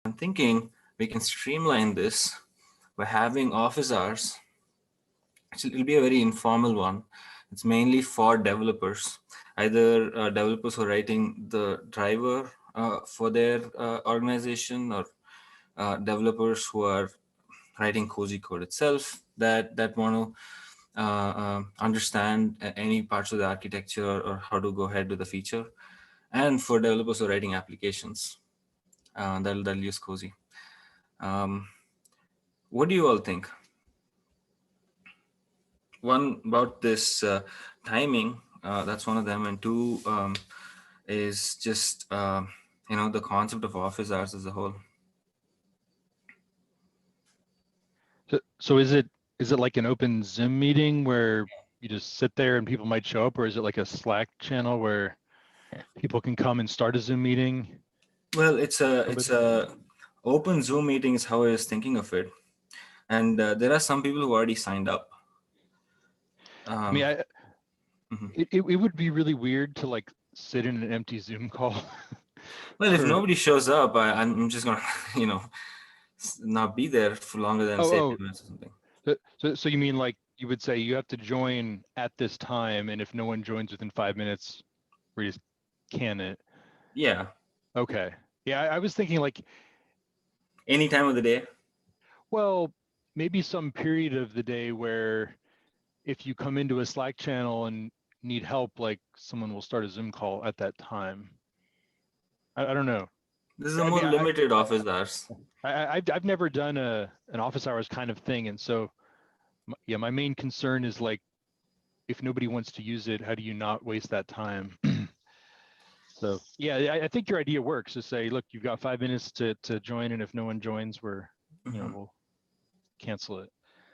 I'm thinking we can streamline this by having office hours. It'll be a very informal one. It's mainly for developers, either developers who are writing the driver for their organization, or developers who are writing cozy code itself that want to understand any parts of the architecture or how to go ahead with the feature, and for developers who are writing applications that'll use cozy. What do you all think? One, about this timing, that's one of them, and two is just the concept of office hours as a whole. So is it like an open Zoom meeting where you just sit there and people might show up, or is it like a Slack channel where people can come and start a Zoom meeting? Well, it's a open Zoom meeting is how I was thinking of it, and there are some people who already signed up. I mean, it would be really weird to like sit in an empty Zoom call. Well, if nobody shows up, I'm just gonna not be there for longer than say 10 minutes or something. So you mean like you would say you have to join at this time, and if no one joins within 5 minutes, we just can it? Yeah. Okay. Yeah, I was thinking like any time of the day. Well, maybe some period of the day where if you come into a Slack channel and need help, like someone will start a Zoom call at that time. I don't know. This is a more limited office hours. I've never done an office hours kind of thing, and so yeah, my main concern is like if nobody wants to use it, how do you not waste that time? So yeah, I think your idea works to say, look, you've got 5 minutes to join, and if no one joins, we'll cancel it.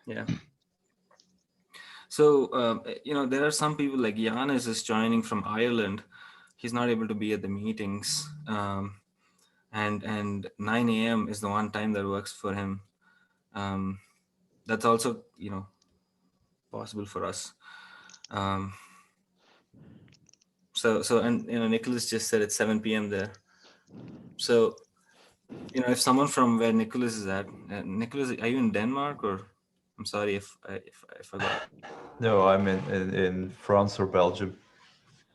Yeah. So there are some people like Giannis is joining from Ireland. He's not able to be at the meetings, and 9 a.m. is the one time that works for him. That's also possible for us. So and Nicholas just said it's 7 p.m. there. So if someone from where Nicholas is at, Nicholas, are you in Denmark, or I'm sorry if I forgot. No, I'm in France or Belgium.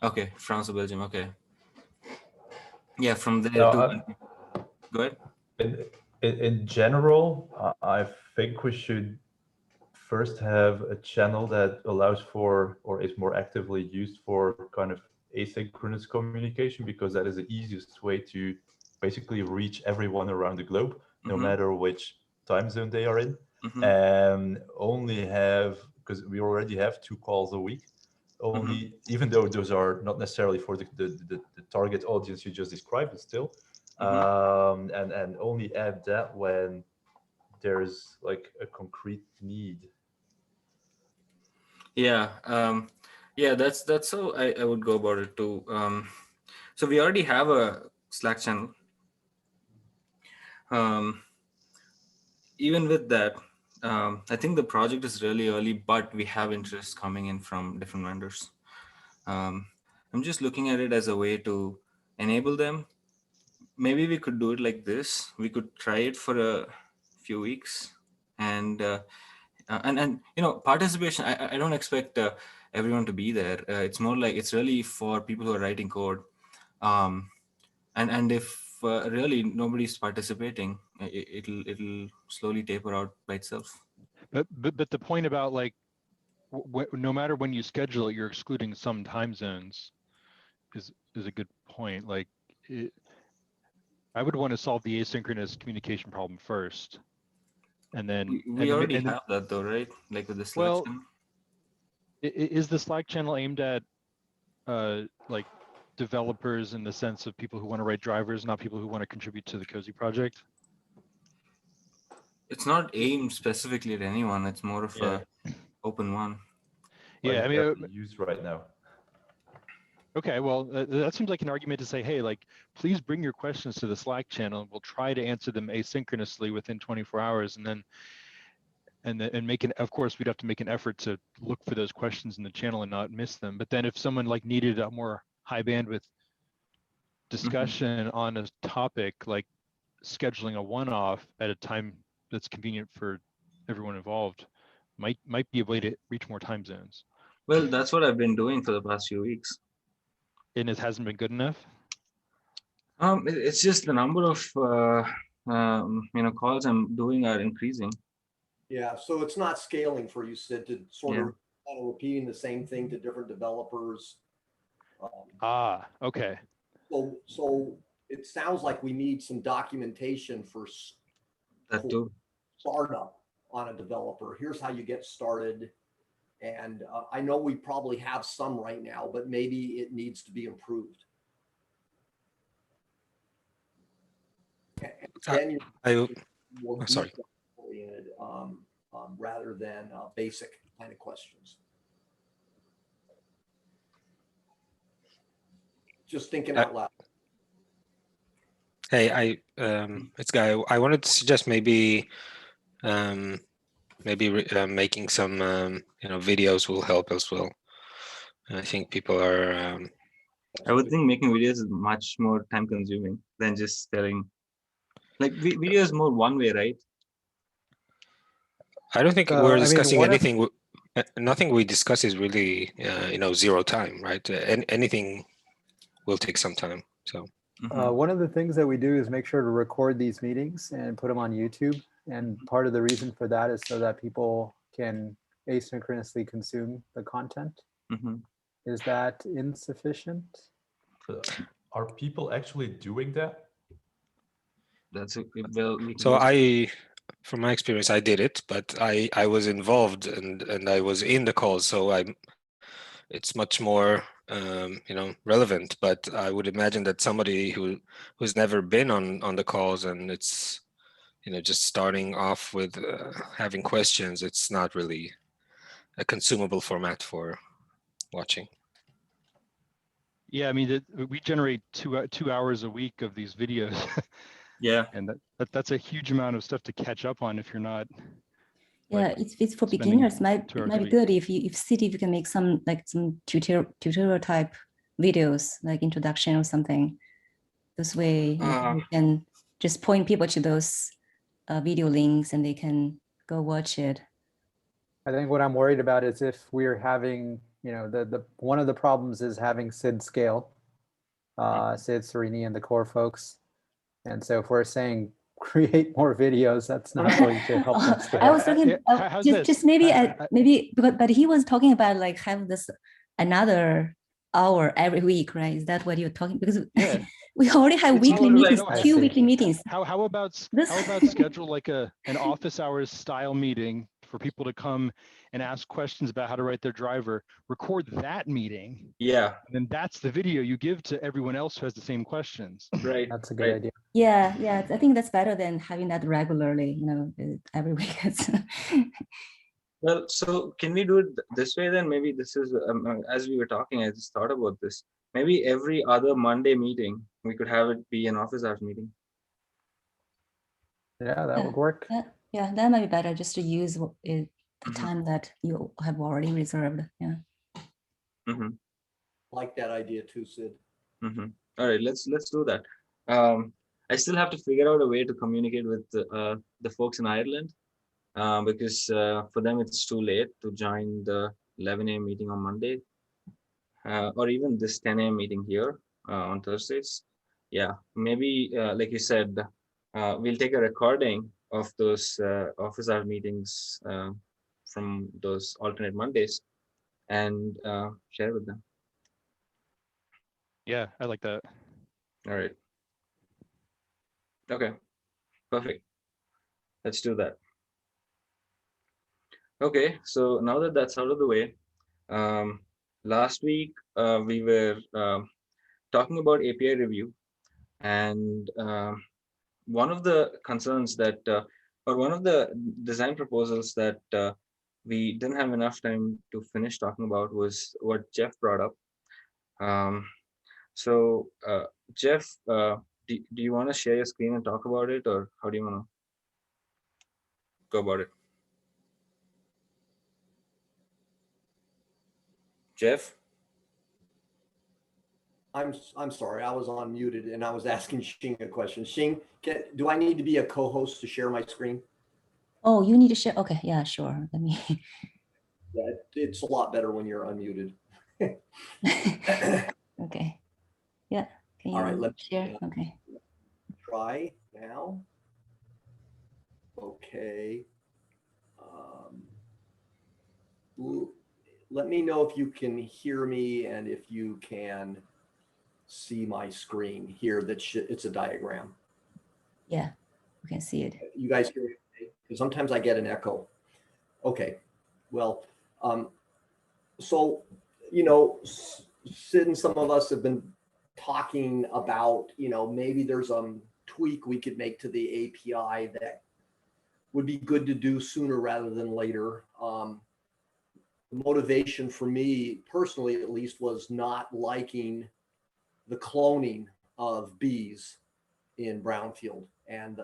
Okay, France or Belgium. Okay. Yeah, from there No, to. Go ahead. In general, I think we should first have a channel that allows for or is more actively used for kind of asynchronous communication, because that is the easiest way to basically reach everyone around the globe, no matter which time zone they are in. And only have, because we already have 2 calls a week, only, even though those are not necessarily for the target audience you just described, but still, and only add that when there's like a concrete need. Yeah, that's how I would go about it too. So we already have a Slack channel. Even with that, I think the project is really early, but we have interest coming in from different vendors. I'm just looking at it as a way to enable them. Maybe we could do it like this. We could try it for a few weeks, and participation. I don't expect everyone to be there. It's more like it's really for people who are writing code, and if really nobody's participating, it'll slowly taper out by itself. But the point about like no matter when you schedule it, you're excluding some time zones is a good point. Like I would want to solve the asynchronous communication problem first, and then we already have that though, right? Like with the Slack channel. Is the Slack channel aimed at like developers in the sense of people who want to write drivers, not people who want to contribute to the Cozy project? It's not aimed specifically at anyone. It's more of a open one. Yeah, I mean, used right now. Okay, well, that seems like an argument to say, hey, like, please bring your questions to the Slack channel. We'll try to answer them asynchronously within 24 hours, and make an. Of course, we'd have to make an effort to look for those questions in the channel and not miss them. But then, if someone like needed a more high bandwidth discussion on a topic, like scheduling a one-off at a time that's convenient for everyone involved might be a way to reach more time zones. Well, that's what I've been doing for the past few weeks. And it hasn't been good enough? It's just the number of calls I'm doing are increasing. Yeah, so it's not scaling for you, Sid, to sort Yeah. of kind of repeating the same thing to different developers. Okay. So it sounds like we need some documentation for That too. startup on a developer. Here's how you get started. And I know we probably have some right now, but maybe it needs to be improved. And then more sorry. detail-oriented, rather than basic kind of questions. Just thinking out loud. Hey, it's Guy. I wanted to suggest maybe making some videos will help as well. I think people are. I would think making videos is much more time consuming than just telling. Like video is more one way, right? I don't think we're discussing anything. Nothing we discuss is really zero time, right? Anything will take some time. So one of the things that we do is make sure to record these meetings and put them on YouTube. And part of the reason for that is so that people can asynchronously consume the content. Is that insufficient? Are people actually doing that? That's a So from my experience, I did it, but I was involved and I was in the calls, so it's much more relevant. But I would imagine that somebody who's never been on the calls and it's just starting off with having questions, it's not really a consumable format for watching. Yeah, I mean, we generate 2 hours a week of these videos. Yeah, and that's a huge amount of stuff to catch up on if you're not. Yeah, it's for beginners. Might be good if Sid, if you can make some tutorial type videos, like introduction or something. This way you can just point people to those video links and they can go watch it. I think what I'm worried about is if we're having, the one of the problems is having Sid scale, Sid, Serini, and the core folks. And so if we're saying create more videos, that's not going to help them scale. I was thinking just maybe, but he was talking about like have this another hour every week, right? Is that what you're talking? Because we already have weekly meetings, 2 weekly meetings. How about schedule like an office hours style meeting for people to come and ask questions about how to write their driver, record that meeting. Yeah. And then that's the video you give to everyone else who has the same questions. Right. That's a good idea. Yeah. I think that's better than having that regularly, every week. Well, so can we do it this way then? Maybe this is, as we were talking, I just thought about this. Maybe every other Monday meeting, we could have it be an office hours meeting. Yeah, that would work. Yeah, that might be better just to use the time that you have already reserved. Yeah. Like that idea too, Sid. All right, let's do that. I still have to figure out a way to communicate with the folks in Ireland. Because for them it's too late to join the 11 a.m. meeting on Monday, or even this 10 a.m. meeting here on Thursdays. Yeah, maybe like you said, we'll take a recording of those office hour meetings from those alternate Mondays and share with them. Yeah, I like that. All right. Okay, perfect. Let's do that. Okay, so now that that's out of the way, last week we were talking about API review, and one of the concerns that, or one of the design proposals that we didn't have enough time to finish talking about was what Jeff brought up. So Jeff, do you want to share your screen and talk about it, or how do you want to go about it? Jeff? I'm sorry, I was unmuted and I was asking Xing a question. Xing, do I need to be a co-host to share my screen? Oh, you need to share. Okay, yeah, sure. Let me. Yeah, it's a lot better when you're unmuted. Okay. Yeah. Can All right, you let share? me Okay. try now. Okay. Let me know if you can hear me and if you can see my screen here. It's a diagram. Yeah, we can see it. You guys hear me? Because sometimes I get an echo. Okay. Well, so, you know, Sid and some of us have been talking about, you know, maybe there's a tweak we could make to the API that would be good to do sooner rather than later. The motivation for me personally, at least, was not liking the cloning of bees in brownfield. And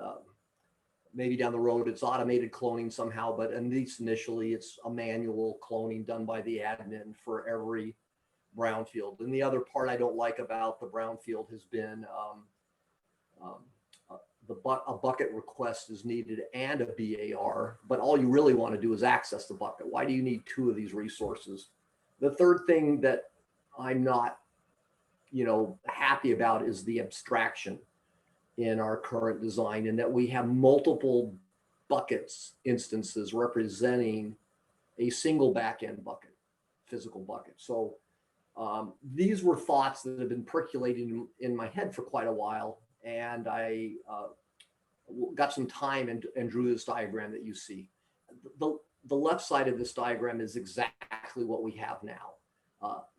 maybe down the road it's automated cloning somehow, but at least initially it's a manual cloning done by the admin for every brownfield. And the other part I don't like about the brownfield has been a bucket request is needed and a BAR, but all you really want to do is access the bucket. Why do you need two of these resources? The third thing that I'm not, you know, happy about is the abstraction in our current design, and that we have multiple buckets instances representing a single backend bucket, physical bucket. So these were thoughts that have been percolating in my head for quite a while, and I got some time and drew this diagram that you see. The left side of this diagram is exactly what we have now.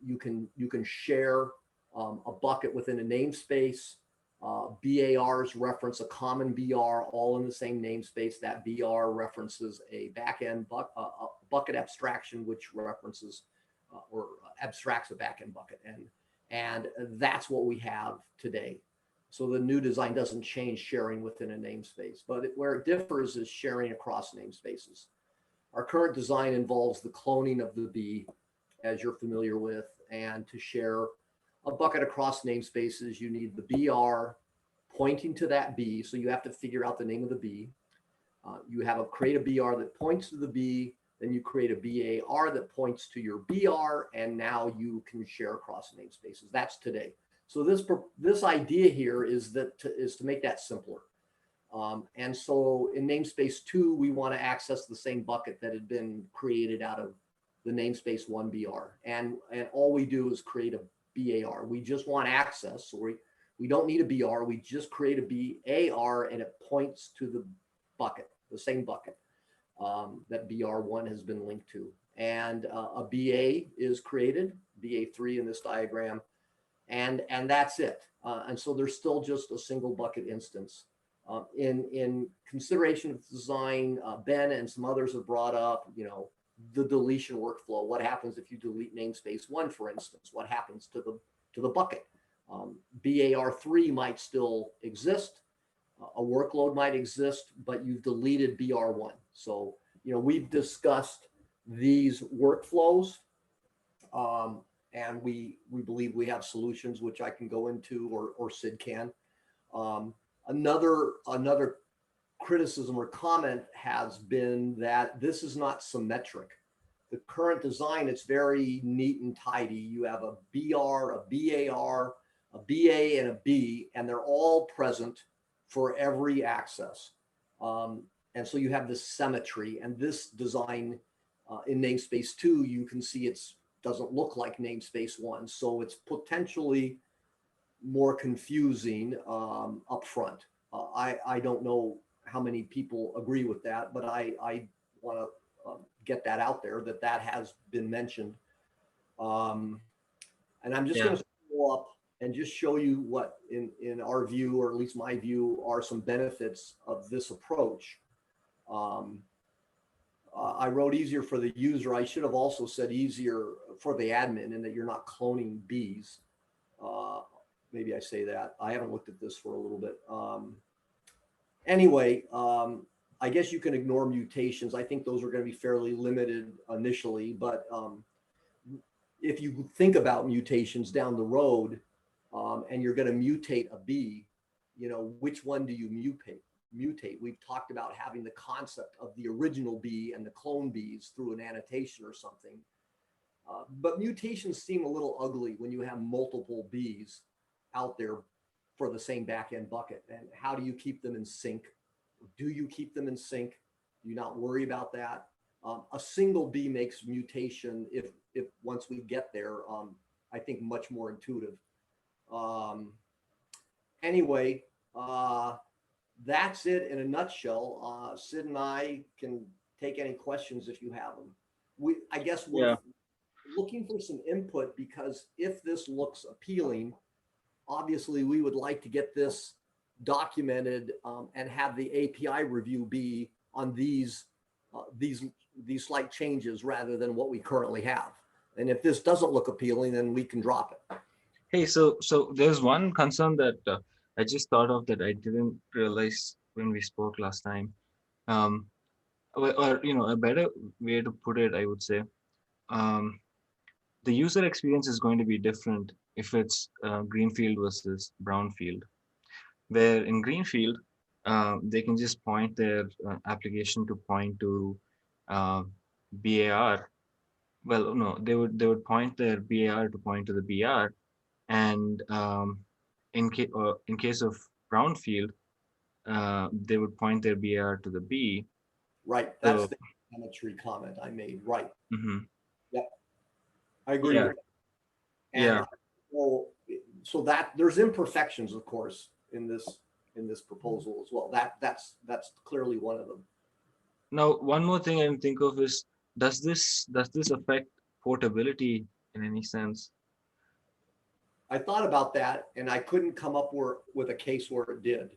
You can share a bucket within a namespace. BARs reference a common BR all in the same namespace. That BR references a backend bucket abstraction, which references or abstracts a backend bucket. And that's what we have today. So the new design doesn't change sharing within a namespace, but where it differs is sharing across namespaces. Our current design involves the cloning of the bee, as you're familiar with, and to share a bucket across namespaces, you need the BR pointing to that bee. So you have to figure out the name of the bee. You have create a BR that points to the bee, then you create a BAR that points to your BR, and now you can share across namespaces. That's today. So this idea here is to make that simpler. And so in namespace 2, we want to access the same bucket that had been created out of the namespace 1 BR. And all we do is create a BAR. We just want access. So we don't need a BR. We just create a BAR and it points to the bucket, the same bucket that BR1 has been linked to. And a BA is created, BA3 in this diagram, and that's it. And so there's still just a single bucket instance. In consideration of design, Ben and some others have brought up, you know, the deletion workflow. What happens if you delete namespace 1, for instance? What happens to the bucket? BAR3 might still exist. A workload might exist, but you've deleted BR1. So, you know, we've discussed these workflows, and we believe we have solutions which I can go into, or Sid can. Another criticism or comment has been that this is not symmetric. The current design, it's very neat and tidy. You have a BR, a BAR, a BA, and a B, and they're all present for every access. And so you have this symmetry, and this design in namespace 2, you can see it doesn't look like namespace 1. So it's potentially more confusing up front. I don't know how many people agree with that, but I want to get that out there, that has been mentioned. And I'm just going to follow up and just show you what in our view, or at least my view, are some benefits of this approach. I wrote easier for the user. I should have also said easier for the admin, in that you're not cloning bees. Maybe I say that. I haven't looked at this for a little bit. Anyway, I guess you can ignore mutations. I think those are going to be fairly limited initially, but if you think about mutations down the road, and you're going to mutate a B, you know, which one do you mutate? We've talked about having the concept of the original B and the clone Bs through an annotation or something. But mutations seem a little ugly when you have multiple Bs out there for the same backend bucket. And how do you keep them in sync? Do you keep them in sync? Do you not worry about that? A single B makes mutation, if once we get there, I think much more intuitive. Anyway, that's it in a nutshell. Sid and I can take any questions if you have them. I guess we're looking for some input, because if this looks appealing, obviously we would like to get this documented and have the API review be on these slight changes rather than what we currently have. And if this doesn't look appealing, then we can drop it. Hey, so there's one concern that I just thought of that I didn't realize when we spoke last time. Or you know, a better way to put it, I would say, the user experience is going to be different if it's greenfield versus brownfield. Where in greenfield, they can just point their application to point to BAR. Well, no, they would point their BAR to point to the BR, and in case of brownfield, they would point their BR to the B. Right, that's the geometry comment I made. Right. Mm-hmm. Yep, I agree. Yeah. With that. And Yeah. So that there's imperfections, of course, in this proposal as well. That's clearly one of them. Now, one more thing I can think of is, does this affect portability in any sense? I thought about that, and I couldn't come up with a case where it did.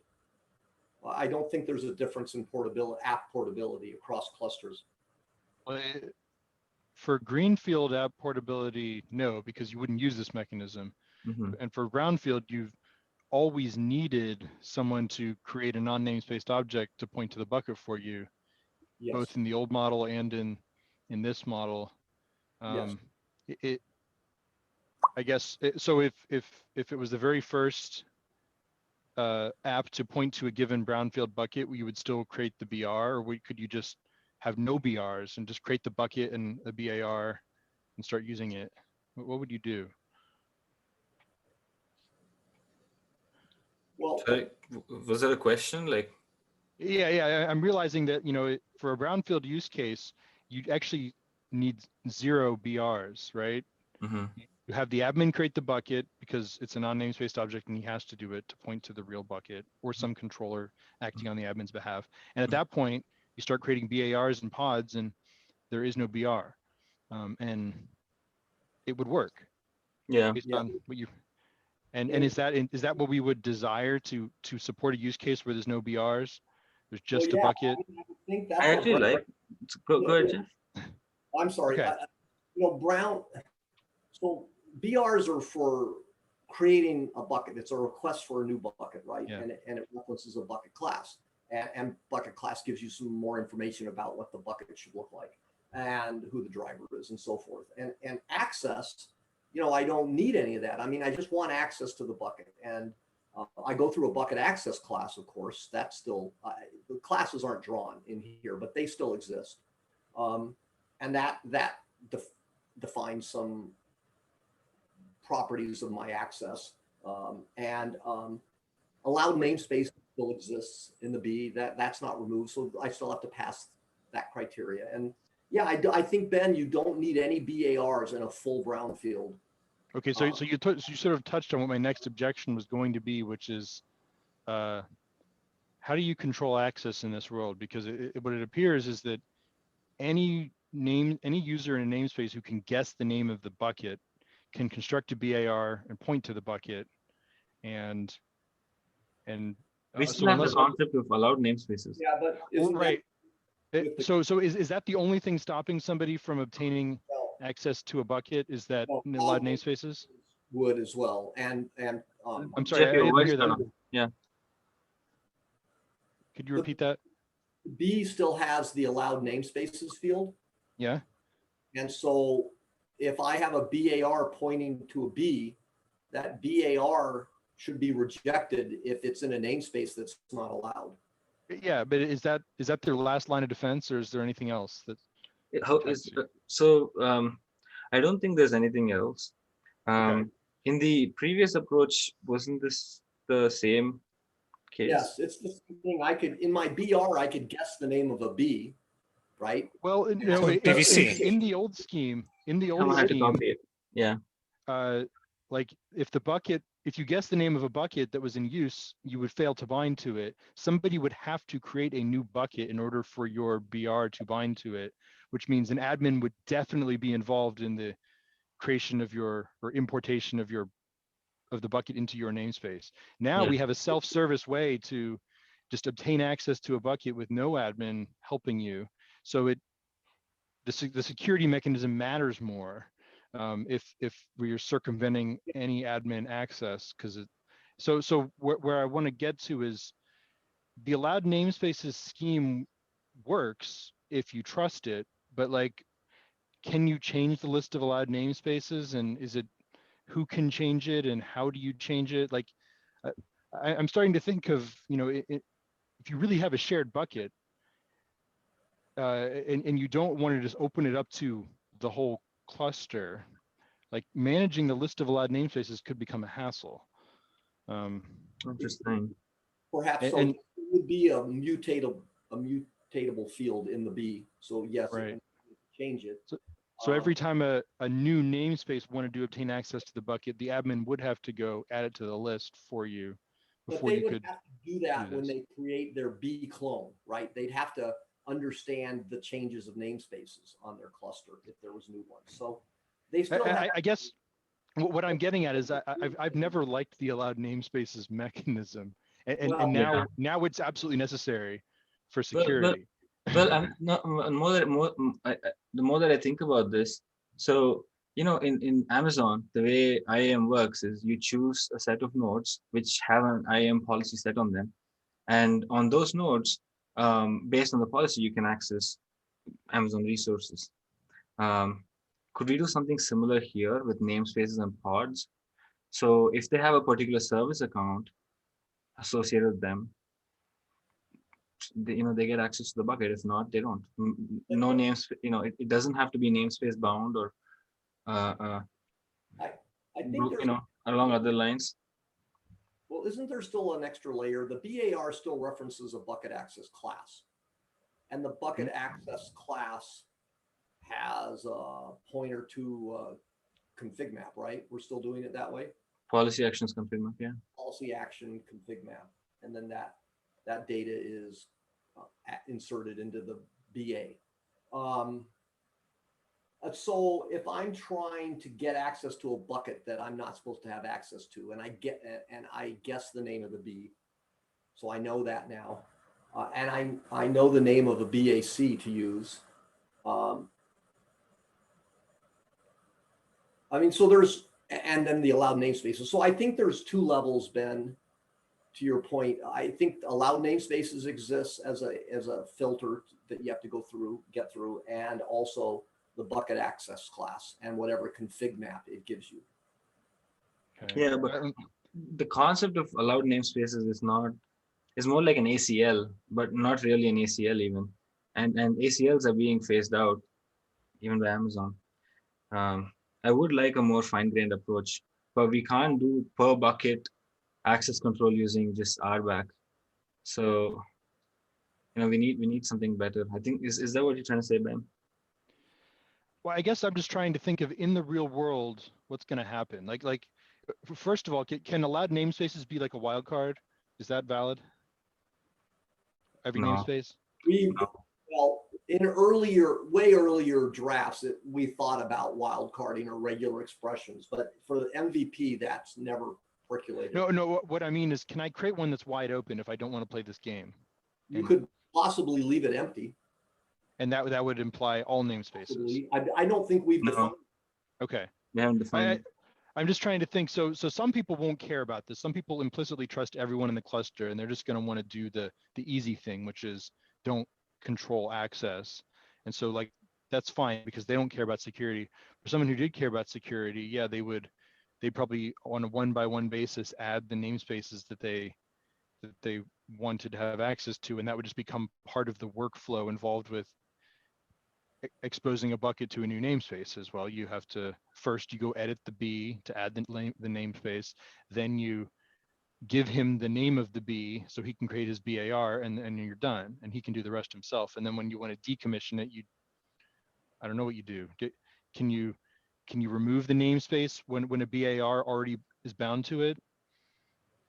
I don't think there's a difference in app portability across clusters. Well, for greenfield app portability, no, because you wouldn't use this mechanism. Mm-hmm. And for brownfield, you've always needed someone to create a non-namespaced object to point to the bucket for you, Yes. both in the old model and in this model. Yes. I guess so. If it was the very first app to point to a given brownfield bucket, you would still create the BR, or could you just have no BRs and just create the bucket and a BAR and start using it? What would you do? Well, sorry, was that a question? Like, yeah, I'm realizing that, you know, for a brownfield use case, you actually need 0 BRs, right? mm-hmm. You have the admin create the bucket because it's a non-namespaced object and he has to do it to point to the real bucket or some controller acting on the admin's behalf. And at that point, you start creating BARs and pods, and there is no BR, and it would work. Yeah. Based on what you, and is that what we would desire to support a use case where there's no BRs? There's just a bucket. I think that's I actually like. Go ahead, Jeff. I'm sorry. Okay. So BRs are for creating a bucket. It's a request for a new bucket, right? Yeah. And it references a bucket class. And bucket class gives you some more information about what the bucket should look like and who the driver is and so forth. And access, you know, I don't need any of that. I mean, I just want access to the bucket. And I go through a bucket access class, of course. That's still, the classes aren't drawn in here, but they still exist. And that defines some properties of my access. Allowed namespace still exists in the B. That's not removed, so I still have to pass that criteria. And yeah, I think, Ben, you don't need any BARs in a full brownfield. Okay, so you sort of touched on what my next objection was going to be, which is, how do you control access in this world? Because what it appears is that any user in a namespace who can guess the name of the bucket can construct a BAR and point to the bucket, and we still have the concept of allowed namespaces. Yeah, but right. So is that the only thing stopping somebody from obtaining access to a bucket? Is that allowed namespaces? Would as well, and I'm sorry, I didn't hear that. Yeah. Could you repeat that? B still has the allowed namespaces field. Yeah. And so if I have a BAR pointing to a B, that BAR should be rejected if it's in a namespace that's not allowed. Yeah, but is that their last line of defense, or is there anything else that? How is so? I don't think there's anything else. Okay. In the previous approach, wasn't this the same case? Yes, it's the same thing. I could, in my BR, I could guess the name of a bee, right? Well, no, So PVC. in the old scheme, Someone had to copy it. Yeah. Like if you guess the name of a bucket that was in use, you would fail to bind to it. Somebody would have to create a new bucket in order for your BR to bind to it, which means an admin would definitely be involved in the creation of or importation of the bucket into your namespace. Now Yeah. we have a self-service way to just obtain access to a bucket with no admin helping you. So the security mechanism matters more if we're circumventing any admin access, because so where I want to get to is the allowed namespaces scheme works if you trust it, but like, can you change the list of allowed namespaces, and is it who can change it and how do you change it? Like, I'm starting to think of, if you really have a shared bucket and you don't want to just open it up to the whole cluster, like managing the list of allowed namespaces could become a hassle. Interesting. Perhaps so. And It would be a mutatable field in the B. So yes, right. it can change it. So every time a new namespace wanted to obtain access to the bucket, the admin would have to go add it to the list for you before But they you would could have to do that do when this. they create their B clone, right? They'd have to understand the changes of namespaces on their cluster if there was new ones. So they still have. I guess what I'm getting at is I've never liked the allowed namespaces mechanism, and Well, now it's absolutely necessary for security. Well, I'm not the more that I think about this. So, in Amazon, the way IAM works is you choose a set of nodes which have an IAM policy set on them, and on those nodes, based on the policy, you can access Amazon resources. Could we do something similar here with namespaces and pods? So if they have a particular service account associated with them, they get access to the bucket. If not, they don't. No names, it doesn't have to be namespace bound or I think along other lines. Well, isn't there still an extra layer? The BAR still references a bucket access class, and the bucket access class has a pointer to config map, right? We're still doing it that way. Policy actions config map, yeah. Policy action config map, and then that data is inserted into the BA. So if I'm trying to get access to a bucket that I'm not supposed to have access to, and I guess the name of the B, so I know that now, and I know the name of a BAC to use. So there's, and then the allowed namespaces. So I think there's two levels, Ben. To your point, I think allowed namespaces exists as a filter that you have to get through, and also the bucket access class and whatever config map it gives you. Okay. Yeah, but the concept of allowed namespaces is more like an ACL, but not really an ACL even. And ACLs are being phased out even by Amazon. I would like a more fine-grained approach, but we can't do per bucket access control using just RBAC. So, we need something better. I think is that what you're trying to say, Ben? Well, I guess I'm just trying to think of, in the real world, what's going to happen. Like, first of all, can allowed namespaces be like a wildcard? Is that valid? Every No. namespace? Well, in way earlier drafts, we thought about wildcarding or regular expressions, but for the MVP, that's never percolated. No. What I mean is, can I create one that's wide open if I don't want to play this game? You could possibly leave it empty. And that would imply all namespaces. I don't think we've defined. Okay. We haven't defined it. I'm just trying to think. So some people won't care about this. Some people implicitly trust everyone in the cluster, and they're just going to want to do the easy thing, which is don't control access. And so, like, that's fine because they don't care about security. For someone who did care about security, yeah, they would they probably on a one-by-one basis add the namespaces that they wanted to have access to, and that would just become part of the workflow involved with exposing a bucket to a new namespace as well. You have to first you go edit the B to add the namespace, then you give him the name of the B so he can create his BAR, and you're done, and he can do the rest himself. And then when you want to decommission it, I don't know what you do. Can you remove the namespace when a BAR already is bound to it?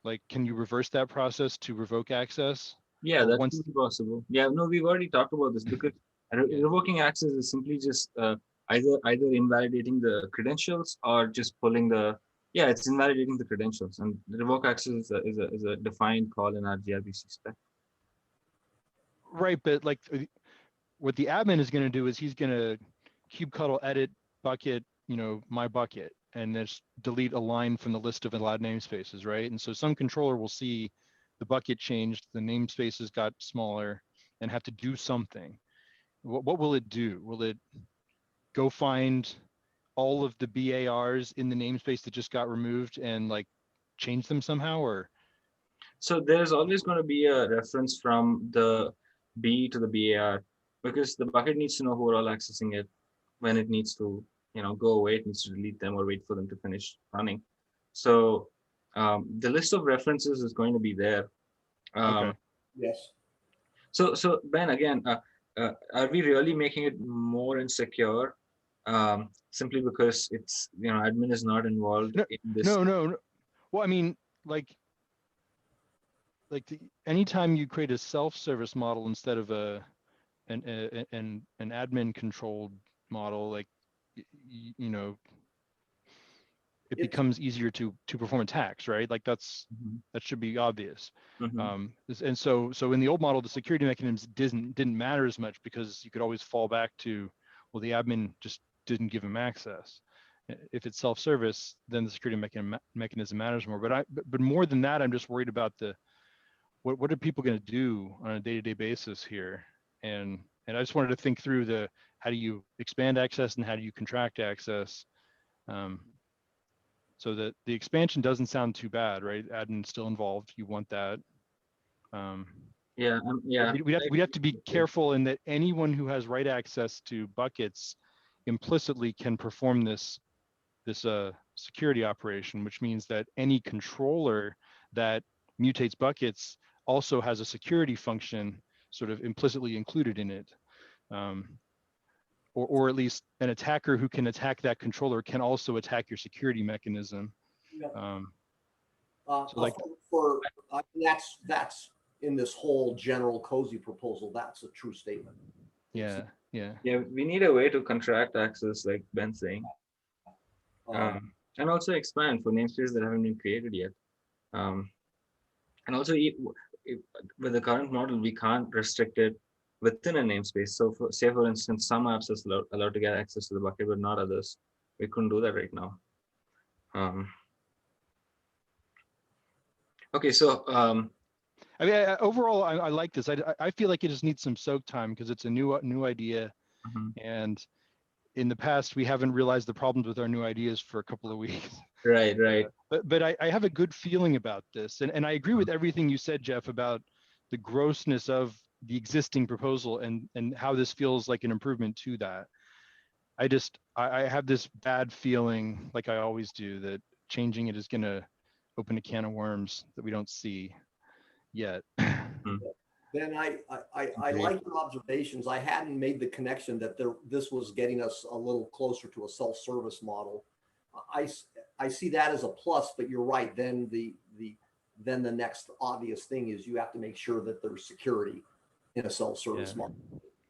Like, can you reverse that process to revoke access? Yeah, Or that's once possible. Yeah, no, we've already talked about this because revoking access is simply just either invalidating the credentials or just pulling the, yeah, it's invalidating the credentials, and the revoke access is a defined call in our gRPC spec. Right, but like what the admin is going to do is he's going to kubectl edit bucket, my bucket, and just delete a line from the list of allowed namespaces, right? And so some controller will see the bucket changed, the namespaces got smaller, and have to do something. What will it do? Will it go find all of the BARs in the namespace that just got removed and like change them somehow, or? So there's always going to be a reference from the B to the BAR, because the bucket needs to know who are all accessing it when it needs to, go away. It needs to delete them or wait for them to finish running. So the list of references is going to be there. Okay. Yes. So Ben, again, are we really making it more insecure simply because it's, admin is not involved in this? No. Well, I mean, like anytime you create a self-service model instead of an admin controlled model, like it becomes easier to perform attacks, right? Like that should be obvious. And so in the old model, the security mechanisms didn't matter as much because you could always fall back to, well, the admin just didn't give him access. If it's self-service, then the security mechanism matters more. But more than that, I'm just worried about what are people going to do on a day-to-day basis here? And I just wanted to think through how do you expand access and how do you contract access? So that the expansion doesn't sound too bad, right? Admin's still involved. You want that. Yeah. We'd have to be careful in that anyone who has write access to buckets implicitly can perform this security operation, which means that any controller that mutates buckets also has a security function sort of implicitly included in it. Or at least an attacker who can attack that controller can also attack your security mechanism. That's in this whole general cozy proposal. That's a true statement. Yeah. We need a way to contract access, like Ben's saying, and also expand for namespaces that haven't been created yet. And also, with the current model, we can't restrict it within a namespace. So for instance, some apps are allowed to get access to the bucket, but not others. We couldn't do that right now. Okay, so I mean, overall, I like this. I feel like it just needs some soak time because it's a new idea, and in the past we haven't realized the problems with our new ideas for a couple of weeks. Right. But I have a good feeling about this, and I agree with everything you said, Jeff, about the grossness of the existing proposal and how this feels like an improvement to that. I have this bad feeling, like I always do, that changing it is going to open a can of worms that we don't see yet. Ben, I like your observations. I hadn't made the connection that this was getting us a little closer to a self-service model. I see that as a plus, but you're right. Then the next obvious thing is you have to make sure that there's security in a self-service model.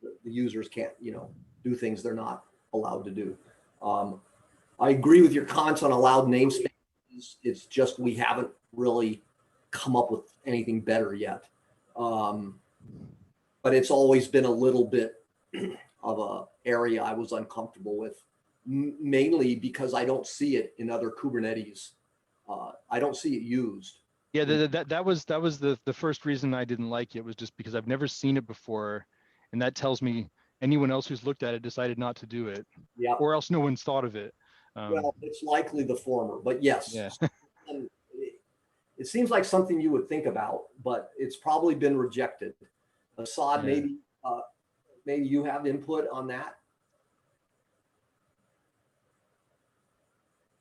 The users can't, do things they're not allowed to do. I agree with your comments on allowed namespaces. It's just we haven't really come up with anything better yet. But it's always been a little bit of a area I was uncomfortable with, mainly because I don't see it in other Kubernetes. I don't see it used. Yeah, that was the first reason I didn't like it, was just because I've never seen it before, and that tells me anyone else who's looked at it decided not to do it, or else no one's thought of it. Well, it's likely the former, but yes. Yeah. And it seems like something you would think about, but it's probably been rejected. Assad, Yeah. maybe you have input on that.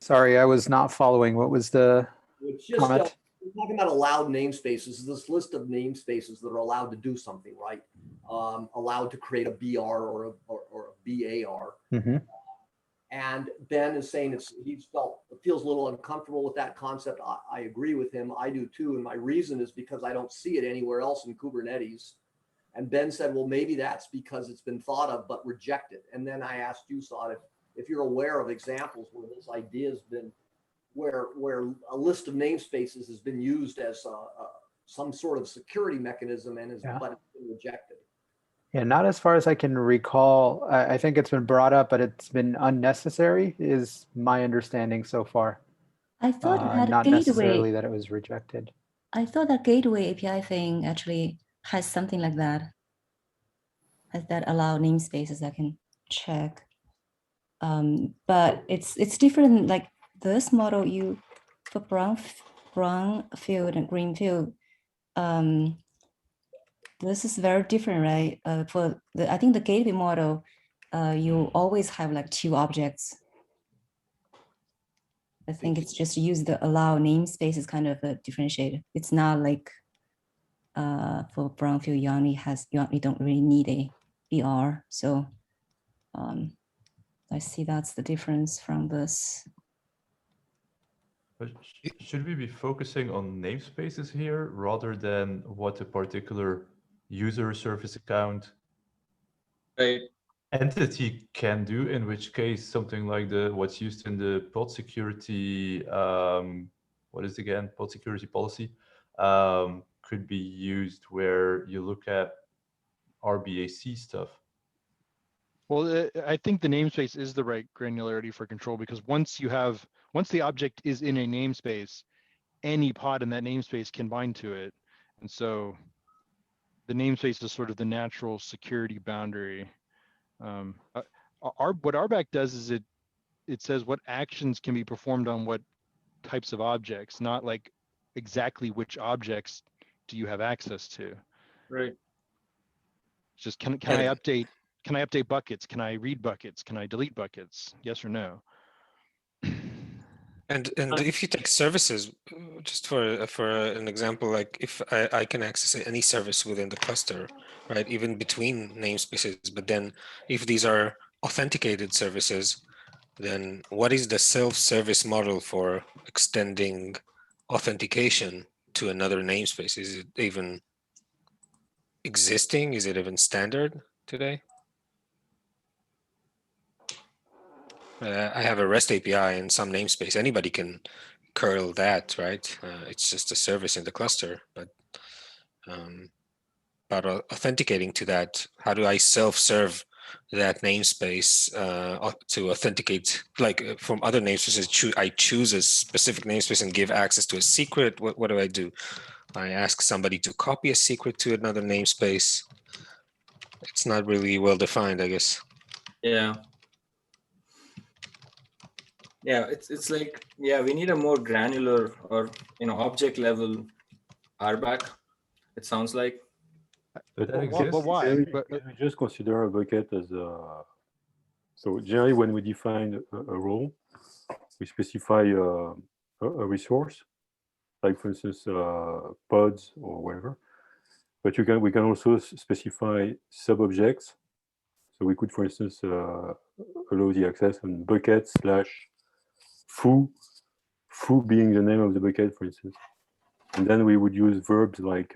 Sorry, I was not following. What was the It's just comment? we're talking about allowed namespaces. This list of namespaces that are allowed to do something, right? Allowed to create a BR or a BAR. Mhm. And Ben is saying feels a little uncomfortable with that concept. I agree with him. I do too. And my reason is because I don't see it anywhere else in Kubernetes. And Ben said, well, maybe that's because it's been thought of but rejected. And then I asked you, Saad, if you're aware of examples where this idea has been, where a list of namespaces has been used as some sort of security mechanism but it's been rejected. Yeah, not as far as I can recall. I think it's been brought up, but it's been unnecessary, is my understanding so far. I thought that not gateway, necessarily that it was rejected. I thought that gateway API thing actually has something like that. Has that allow namespaces I can check. But it's different. Like this model, for brown field and green field, this is very different, right? For I think the gateway model, you always have like two objects. I think it's just use the allow namespace is kind of a differentiator. It's not like for brown field, you only don't really need a BR. So I see that's the difference from this. But should we be focusing on namespaces here rather than what a particular user service account entity can do? In which case, something like what's used in the pod security, what is it again, pod security policy, could be used where you look at RBAC stuff. Well, I think the namespace is the right granularity for control, because once the object is in a namespace, any pod in that namespace can bind to it. And so the namespace is sort of the natural security boundary. What RBAC does is it says what actions can be performed on what types of objects, not like exactly which objects do you have access to. Right. It's just can I update? Can I update buckets? Can I read buckets? Can I delete buckets? Yes or no? And if you take services, just for an example, like if I can access any service within the cluster, right, even between namespaces, but then if these are authenticated services, then what is the self-service model for extending authentication to another namespace? Is it even existing? Is it even standard today? I have a REST API in some namespace. Anybody can curl that, right? It's just a service in the cluster. But authenticating to that, how do I self-serve that namespace to authenticate? Like from other namespaces, I choose a specific namespace and give access to a secret. What do I do? I ask somebody to copy a secret to another namespace. It's not really well defined, I guess. Yeah. Yeah, it's like, yeah, we need a more granular or object level RBAC, it sounds like. But that exists. But why? Can we just consider a bucket as so generally when we define a role, we specify a resource, like for instance pods or whatever. But we can also specify sub-objects. So we could, for instance, allow the access on bucket / foo being the name of the bucket, for instance. And then we would use verbs like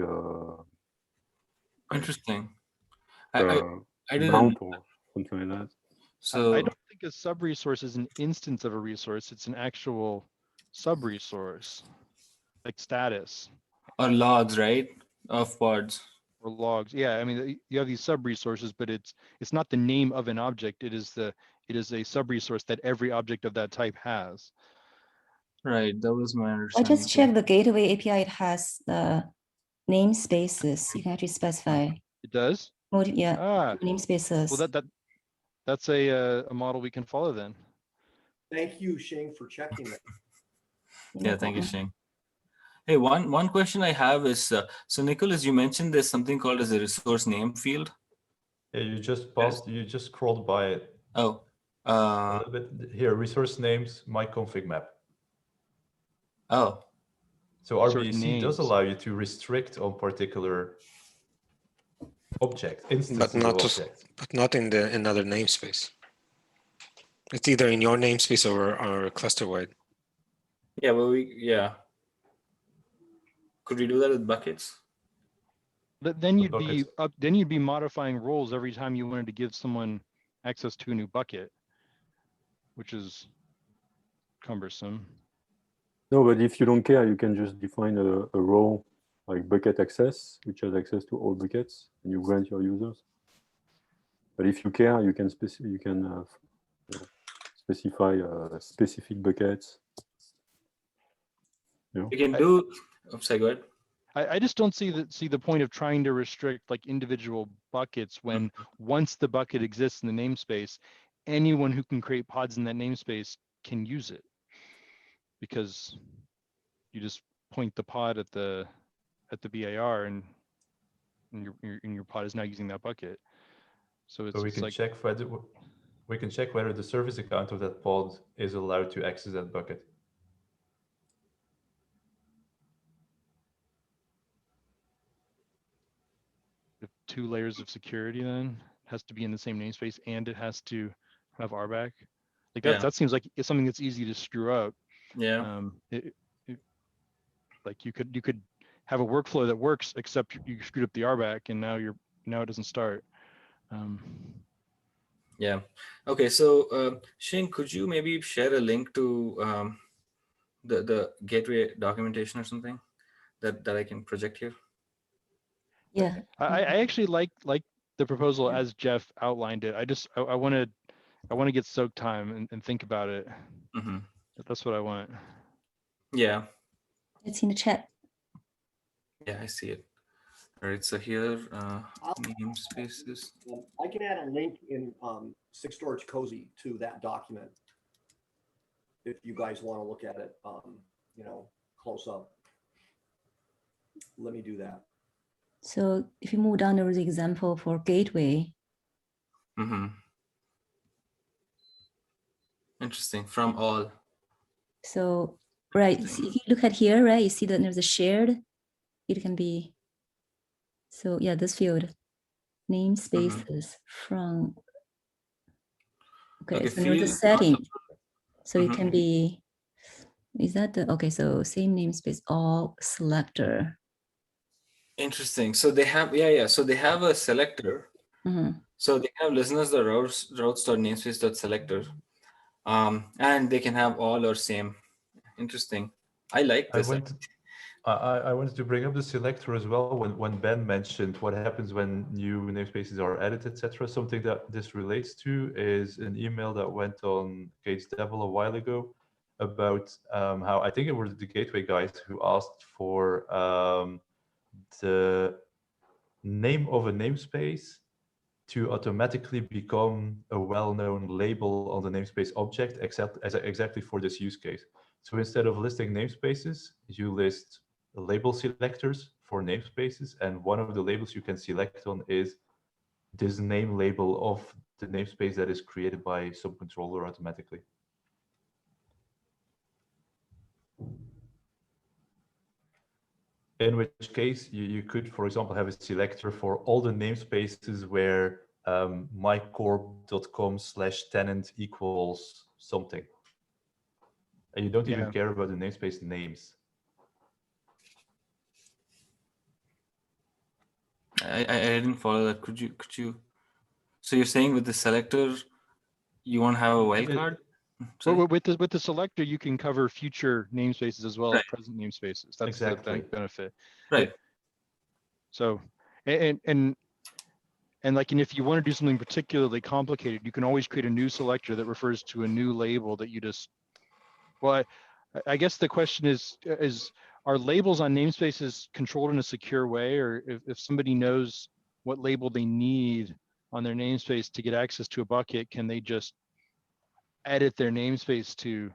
interesting. I didn't mount or something like that. So I don't think a sub-resource is an instance of a resource. It's an actual sub-resource, like status. Or logs, right? Of pods. Or logs. Yeah, I mean, you have these sub-resources, but it's not the name of an object. It is a sub-resource that every object of that type has. Right, that was my I understanding. just checked the gateway API. It has the namespaces. You can actually specify. It does? Yeah, namespaces. Well, that's a model we can follow then. Thank you, Shing, for checking that. Yeah, thank you, Shing. Hey, one question I have is, so Nicholas, you mentioned there's something called as a resource name field. Yeah, you just scrolled by it. Oh, A little bit here, resource names, my config map. Oh. So RBAC does allow you to restrict on particular instances but not of objects. but not in another namespace. It's either in your namespace or cluster wide. Yeah, well, could we do that with buckets? But then you'd be modifying roles every time you wanted to give someone access to a new bucket, which is cumbersome. No, but if you don't care, you can just define a role like bucket access, which has access to all buckets, and you grant your users. But if you care, you can specify specific buckets. You can do. Sorry, go ahead. I just don't see the point of trying to restrict like individual buckets when once the bucket exists in the namespace, anyone who can create pods in that namespace can use it, because you just point the pod at the BAR and your pod is now using that bucket. So it's we can like, check whether the service account of that pod is allowed to access that bucket. two layers of security then. It has to be in the same namespace and it has to have RBAC. Like that seems like it's something that's easy to screw up. Yeah. Like you could have a workflow that works, except you screwed up the RBAC and now it doesn't start. Yeah. Okay. So Shing, could you maybe share a link to the gateway documentation or something that I can project here? Yeah. I actually like the proposal as Jeff outlined it. I want to get soak time and think about it. Mm-hmm. That's what I want. Yeah. It's in the chat. Yeah, I see it. All right. So here, namespaces. I can add a link in SIG Storage Cozy to that document if you guys want to look at it, close up. Let me do that. So if you move down, there was an example for gateway. Mm-hmm. Interesting. From all. So, right, so if you look at here, right, you see that there's a shared, it can be, so yeah, this field, namespaces from, okay, so there's a setting. So it can be, is that the, okay, so same namespace, all selector. Interesting. So they have, so they have a selector. So they have listeners.routes.namespace.selector. And they can have all or same. Interesting. I like this. I wanted to bring up the selector as well when Ben mentioned what happens when new namespaces are added, etc. Something that this relates to is an email that went on Gates Devil a while ago about how I think it were the gateway guys who asked for the name of a namespace to automatically become a well-known label on the namespace object, exactly for this use case. So instead of listing namespaces, you list label selectors for namespaces, and one of the labels you can select on is this name label of the namespace that is created by some controller automatically. In which case, you could, for example, have a selector for all the namespaces where mycorp.com/tenant equals something. And you don't even care about the namespace names. I didn't follow that. Could you? So you're saying with the selector, you won't have a wildcard? With the selector, you can cover future namespaces as well as present namespaces. That's exactly the benefit. Right. So, and if you want to do something particularly complicated, you can always create a new selector that refers to a new label that you just. Well, I guess the question is are labels on namespaces controlled in a secure way, or if somebody knows what label they need on their namespace to get access to a bucket, can they just edit their namespace to.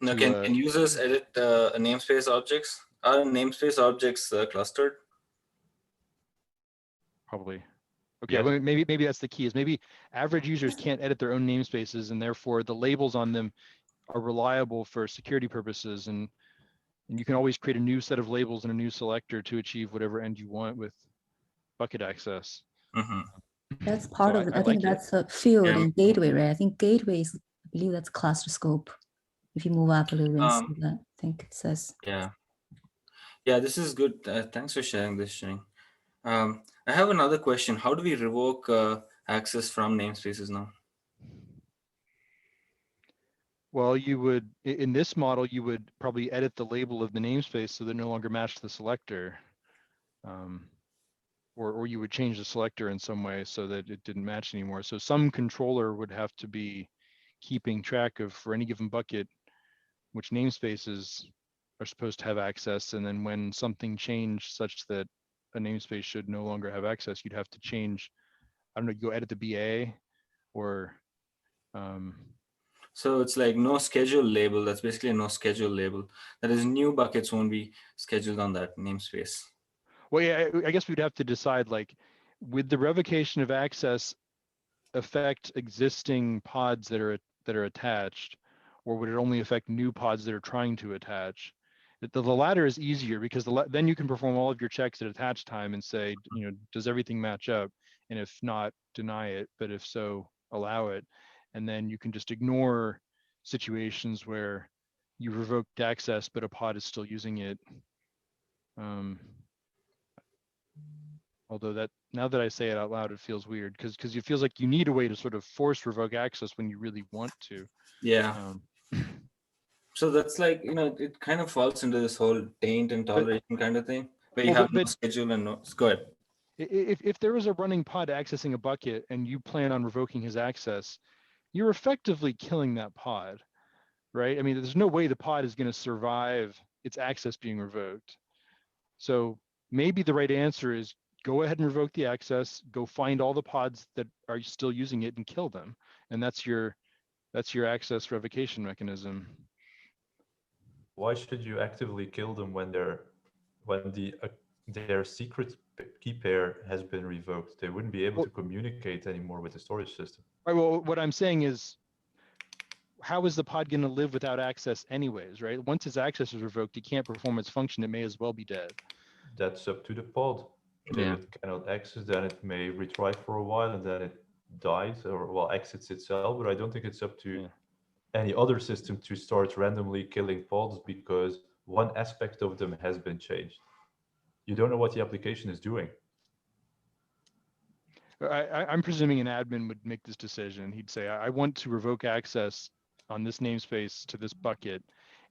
Now, can users edit namespace objects? Are namespace objects clustered? Probably. Okay, Yes. well, maybe that's the key. Is maybe average users can't edit their own namespaces, and therefore the labels on them are reliable for security purposes, and you can always create a new set of labels and a new selector to achieve whatever end you want with bucket access. Mm-hmm. That's part So of it. I I think like that's a field Yeah. in gateway, right? I think gateway is, I believe that's cluster scope. If you move up a little bit, and see that, I think it says. Yeah. Yeah, this is good. Thanks for sharing this, Shane. I have another question. How do we revoke access from namespaces now? Well, you would, in this model, you would probably edit the label of the namespace so they no longer match the selector. Or you would change the selector in some way so that it didn't match anymore. So some controller would have to be keeping track of, for any given bucket, which namespaces are supposed to have access. And then when something changed such that a namespace should no longer have access, you'd have to change, I don't know, you go edit the BA or. So it's like no schedule label. That's basically a no schedule label. That is, new buckets won't be scheduled on that namespace. Well, yeah, I guess we'd have to decide, like, with the revocation of access affect existing pods that are attached, or would it only affect new pods that are trying to attach? The latter is easier because then you can perform all of your checks at attach time and say, does everything match up? And if not, deny it. But if so, allow it. And then you can just ignore situations where you revoked access, but a pod is still using it. Although that, now that I say it out loud, it feels weird because it feels like you need a way to sort of force revoke access when you really want to. Yeah. So that's like, it kind of falls into this whole taint and toleration kind of thing, where you have no schedule and no. Go ahead. If there was a running pod accessing a bucket and you plan on revoking his access, you're effectively killing that pod, right? I mean, there's no way the pod is going to survive its access being revoked. So maybe the right answer is go ahead and revoke the access, go find all the pods that are still using it and kill them. And that's your access revocation mechanism. Why should you actively kill them when their secret key pair has been revoked? They wouldn't be able to communicate anymore with the storage system. Right. Well, what I'm saying is, how is the pod going to live without access anyways, right? Once its access is revoked, it can't perform its function. It may as well be dead. That's up to the pod. Yeah. If it cannot access, then it may retry for a while and then it dies or exits itself. But I don't think it's up to any other system to start randomly killing pods because one aspect of them has been changed. You don't know what the application is doing. I'm presuming an admin would make this decision. He'd say, I want to revoke access on this namespace to this bucket.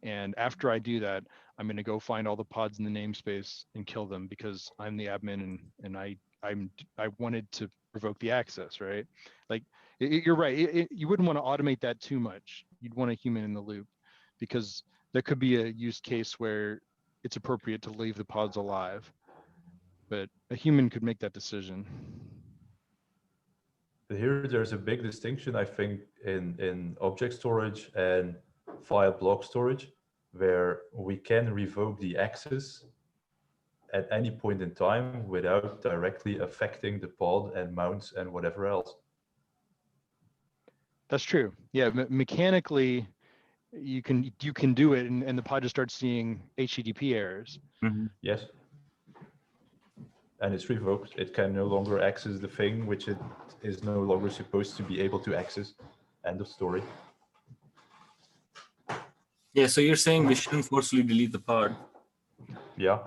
And after I do that, I'm going to go find all the pods in the namespace and kill them because I'm the admin and I wanted to revoke the access, right? Like, you're right. You wouldn't want to automate that too much. You'd want a human in the loop because there could be a use case where it's appropriate to leave the pods alive, but a human could make that decision. But here there's a big distinction, I think, in object storage and file block storage, where we can revoke the access at any point in time without directly affecting the pod and mounts and whatever else. That's true. Yeah, mechanically, you can do it, and the pod just starts seeing HTTP errors. Mm-hmm. Yes. And it's revoked. It can no longer access the thing which it is no longer supposed to be able to access. End of story. Yeah, so you're saying we shouldn't forcefully delete the pod. Yeah.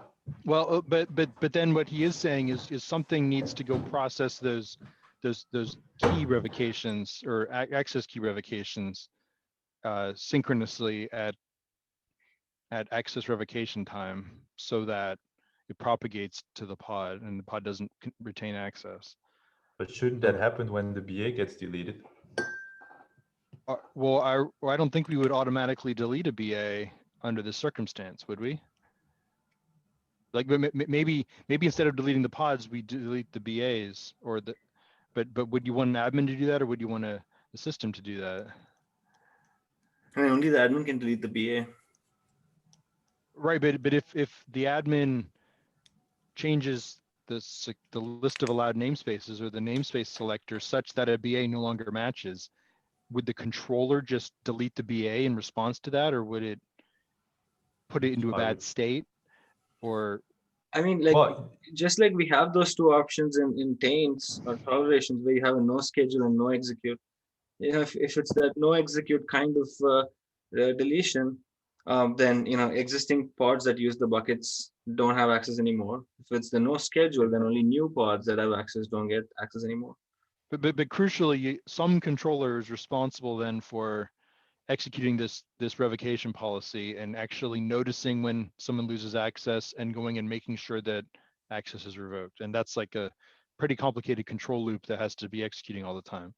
Well, but then what he is saying is something needs to go process those key revocations or access key revocations synchronously at access revocation time so that it propagates to the pod and the pod doesn't retain access. But shouldn't that happen when the BA gets deleted? Well, I don't think we would automatically delete a BA under this circumstance, would we? Like maybe instead of deleting the pods, we delete the BAs or but would you want an admin to do that, or would you want to the system to do that. And only the admin can delete the BA. Right, but if the admin changes the list of allowed namespaces or the namespace selector such that a BA no longer matches, would the controller just delete the BA in response to that, or would it put it into a bad state? Or I mean, like, Well, just like we have those two options in taints or tolerations where you have a no schedule and no execute. If it's that no execute kind of deletion, then existing pods that use the buckets don't have access anymore. If it's the no schedule, then only new pods that have access don't get access anymore. but crucially, some controller is responsible then for executing this revocation policy and actually noticing when someone loses access and going and making sure that access is revoked. And that's like a pretty complicated control loop that has to be executing all the time.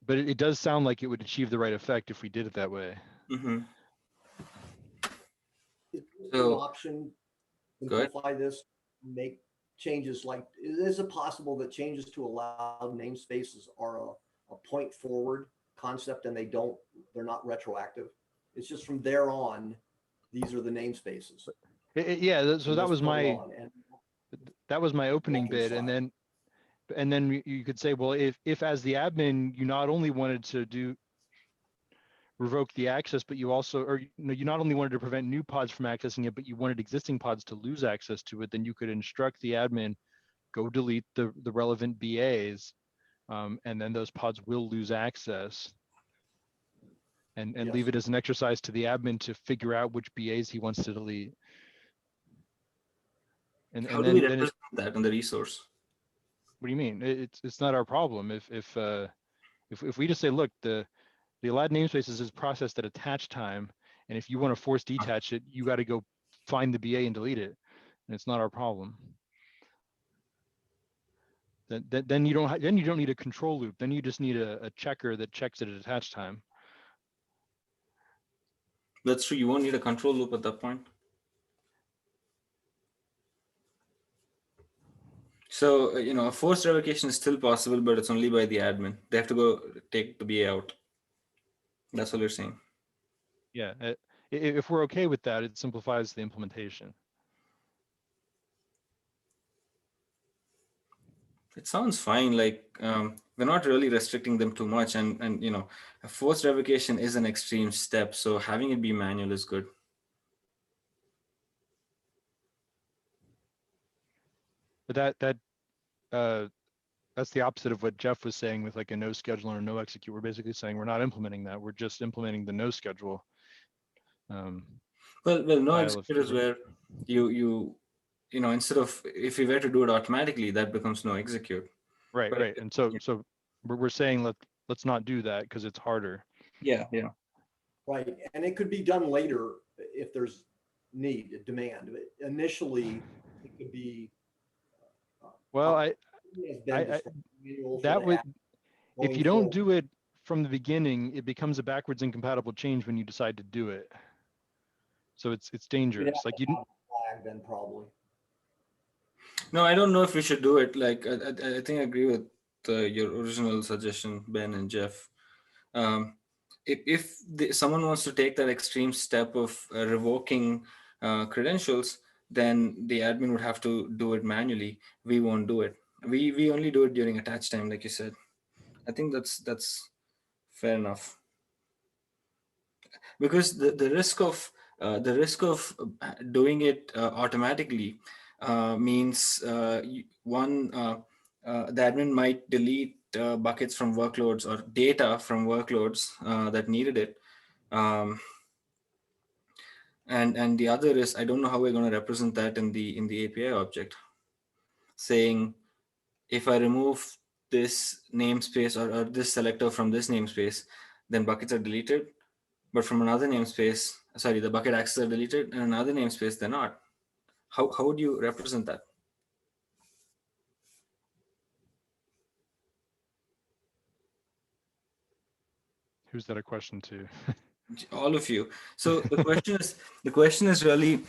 But it does sound like it would achieve the right effect if we did it that way. Mm-hmm. Is there an So, option to go ahead. simplify this, make changes like, is it possible that changes to allowed namespaces are a point forward concept and they're not retroactive? It's just from there on, these are the namespaces. Yeah, so from that this was point my on, and opening bid, and then you could say, well, if as the admin you not only wanted to revoke the access, but you also, or you not only wanted to prevent new pods from accessing it, but you wanted existing pods to lose access to it, then you could instruct the admin, go delete the relevant BAs, and then those pods will lose access. And Yes. leave it as an exercise to the admin to figure out which BAs he wants to delete. And How do then we represent that in the resource? what do you mean? It's not our problem. If we just say, look, the allowed namespaces is processed at attach time, and if you want to force detach it, you got to go find the BA and delete it, and it's not our problem. Then you don't need a control loop. Then you just need a checker that checks it at attach time. That's true. You won't need a control loop at that point. So, a forced revocation is still possible, but it's only by the admin. They have to go take the BA out. That's what you're saying. Yeah, if we're okay with that, it simplifies the implementation. It sounds fine. Like, we're not really restricting them too much, and a forced revocation is an extreme step. So having it be manual is good. But that's the opposite of what Jeff was saying with like a no schedule or no execute. We're basically saying we're not implementing that. We're just implementing the no schedule. Well, no execute is where you instead of, if you were to do it automatically, that becomes no execute. Right, right. And so we're saying let's not do that because it's harder. Yeah. right, and it could be done later if there's demand. But initially, it could be. Well, that would, if you don't do it from the beginning, it becomes a backwards incompatible change when you decide to do it. So it's dangerous. Like you flag then probably. No, I don't know if we should do it. Like, I think I agree with your original suggestion, Ben and Jeff. If someone wants to take that extreme step of revoking credentials, then the admin would have to do it manually. We won't do it. We only do it during attach time, like you said. I think that's fair enough. Because the risk of doing it automatically means the admin might delete buckets from workloads or data from workloads that needed it. And the other is, I don't know how we're going to represent that in the API object, saying if I remove this namespace or this selector from this namespace, then buckets are deleted. But from another namespace, sorry, the bucket access are deleted, and another namespace they're not. How would you represent that? Who's that a question to? All of you. So the question is really,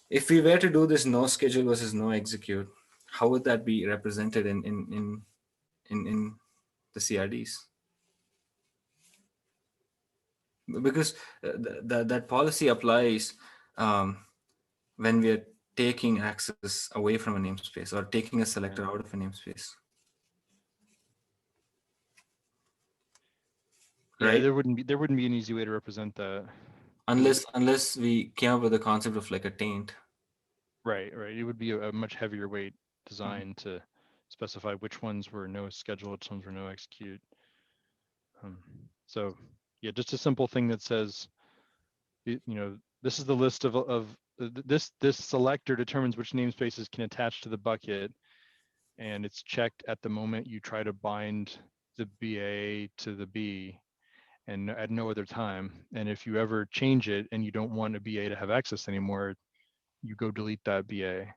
if we were to do this no schedule versus no execute, how would that be represented in in the CRDs. Because that policy applies when we are taking access away from a namespace or taking a selector out of a namespace. Yeah, right? there wouldn't be an easy way to represent that. Unless we came up with the concept of like a taint. Right. It would be a much heavier weight design to specify which ones were no schedule, which ones were no execute. So yeah, just a simple thing that says, this is the list of this selector determines which namespaces can attach to the bucket, and it's checked at the moment you try to bind the BA to the B, and at no other time. And if you ever change it and you don't want a BA to have access anymore, you go delete that BA.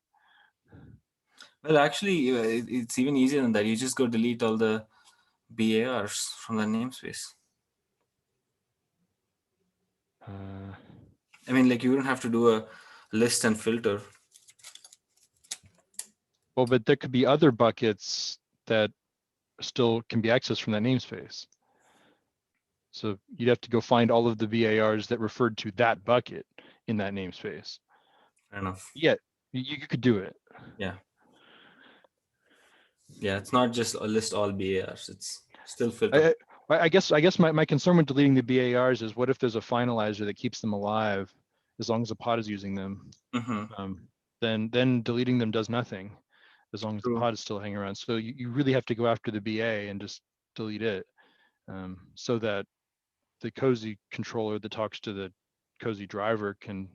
Well, actually, it's even easier than that. You just go delete all the BARs from the namespace. I mean, like you wouldn't have to do a list and filter. Well, but there could be other buckets that still can be accessed from that namespace. So you'd have to go find all of the BARs that referred to that bucket in that namespace. Fair enough. Yeah, you could do it. Yeah. Yeah, it's not just a list all BARs. It's still filter. I guess my concern with deleting the BARs is, what if there's a finalizer that keeps them alive as long as the pod is using them? Then deleting them does nothing as long as the pod is still hanging around. So you really have to go after the BA and just delete it, so that the cozy controller that talks to the cozy driver can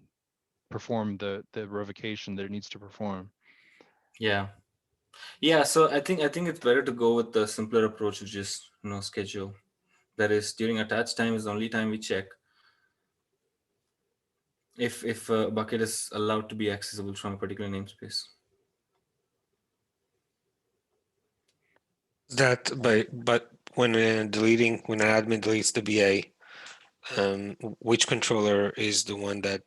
perform the revocation that it needs to perform. Yeah. Yeah, so I think it's better to go with the simpler approach of just schedule. That is, during attach time is the only time we check if a bucket is allowed to be accessible from a particular namespace. But when an admin deletes the BA, which controller is the one that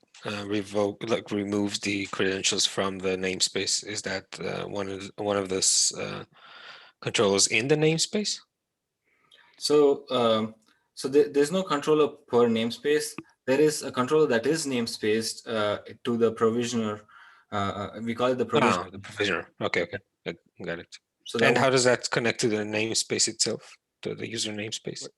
removes the credentials from the namespace? Is that one of those controllers in the namespace? So there's no controller per namespace. There is a controller that is namespaced to the provisioner. We call it the provisioner. Ah, the provisioner. Okay, got it. So and how does that connect to the namespace itself, to the user namespace?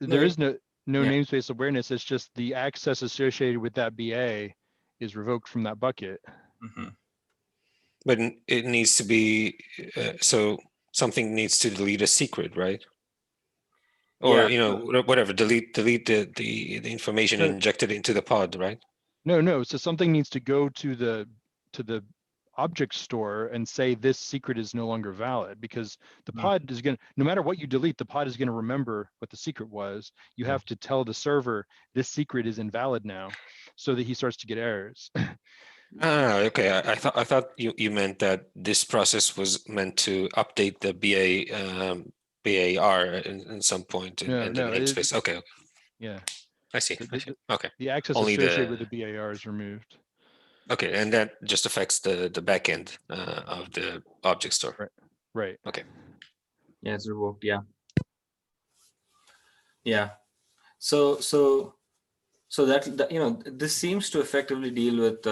There is no namespace awareness. It's just the access associated with that BA is revoked from that bucket. But it needs to be, so something needs to delete a secret, right? Or whatever, delete the information injected into the pod, right? No. So something needs to go to the object store and say this secret is no longer valid, because the pod is going to, no matter what you delete, the pod is going to remember what the secret was. You have to tell the server this secret is invalid now, so that he starts to get errors. Okay. I thought you meant that this process was meant to update the BAR in some point in the namespace. Okay. Yeah. I see. Okay. The access associated with the BAR is removed. Okay, and that just affects the back end of the object store. Right. Okay. Yeah, it's revoked. Yeah. So that this seems to effectively deal with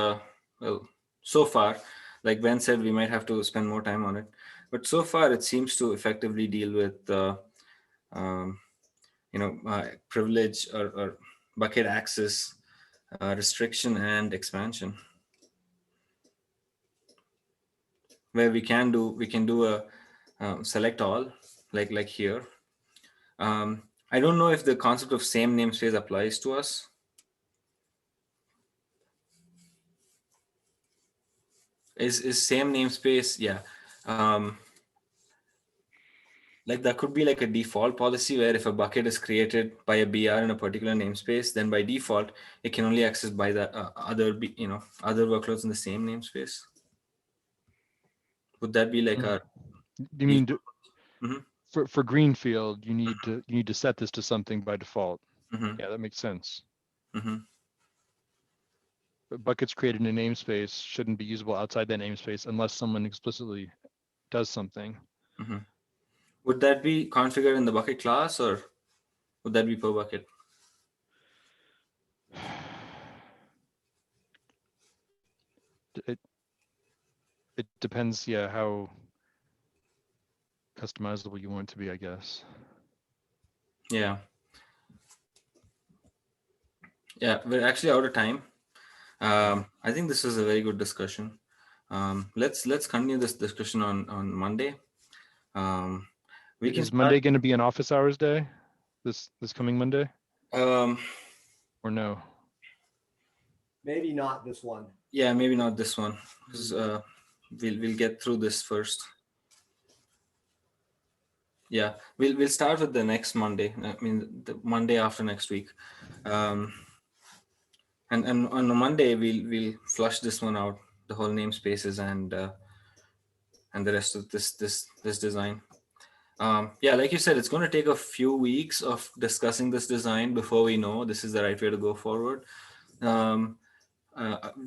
well, so far, like Ben said, we might have to spend more time on it, but so far it seems to effectively deal with privilege or bucket access restriction and expansion, where we can do a select all, like here. I don't know if the concept of same namespace applies to us. Is same namespace? Yeah. Like that could be like a default policy where if a bucket is created by a BR in a particular namespace, then by default it can only access by the other workloads in the same namespace. Would that be like a? You mean for Greenfield, you need to set this to something by default. Yeah, that makes sense. But buckets created in a namespace shouldn't be usable outside that namespace unless someone explicitly does something. Would that be configured in the bucket class, or would that be per bucket? It depends, yeah, how customizable you want it to be, I guess. Yeah. Yeah, we're actually out of time. I think this is a very good discussion. Let's continue this discussion on Monday. We can Is Monday going to be an office hours day? This coming Monday? Or no? Maybe not this one. Yeah, maybe not this one, because we'll get through this first. Yeah, we'll start with the next Monday. I mean, the Monday after next week. And on a Monday we'll flush this one out, the whole namespaces and the rest of this design. Yeah, like you said, it's going to take a few weeks of discussing this design before we know this is the right way to go forward.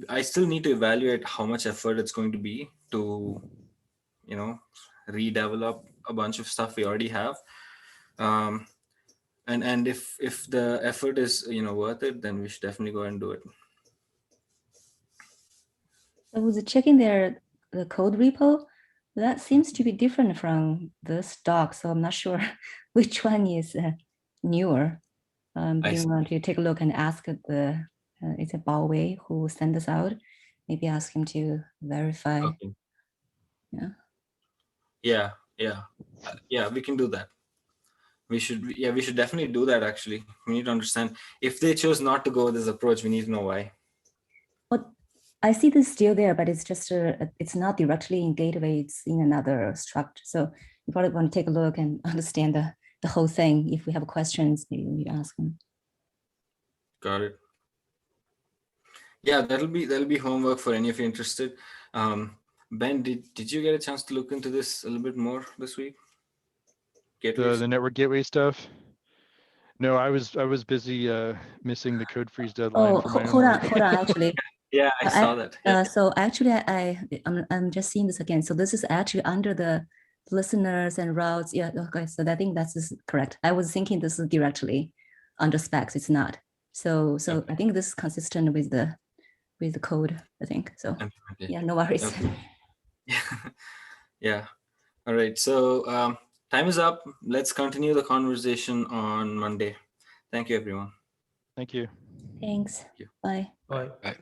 I still need to evaluate how much effort it's going to be to, redevelop a bunch of stuff we already have. And if the effort is worth it, then we should definitely go and do it. I was checking the code repo. That seems to be different from this doc, so I'm not sure which one is newer. But you want to take a look and ask it's a Bao Wei who sent this out. Maybe ask him to verify. Okay. Yeah, we can do that. We should definitely do that. Actually, we need to understand if they chose not to go with this approach. We need to know why. Well, I see this still there, but it's just it's not directly in gateway. It's in another structure. So you probably want to take a look and understand the whole thing. If we have questions, you ask them. Got it. Yeah, that'll be homework for any of you interested. Ben, did you get a chance to look into this a little bit more this week? The network gateway stuff? No, I was busy missing the code freeze deadline. Oh, hold on, actually. Yeah, I saw that. Yeah. So actually, I'm just seeing this again. So this is actually under the listeners and routes. Yeah, okay. So I think that's correct. I was thinking this is directly under specs. It's not. So okay. I think this is consistent with the code, I think. So yeah, no worries. Okay. Yeah. All right. So time is up. Let's continue the conversation on Monday. Thank you, everyone. Thank you. Thanks. Bye. Bye. Bye.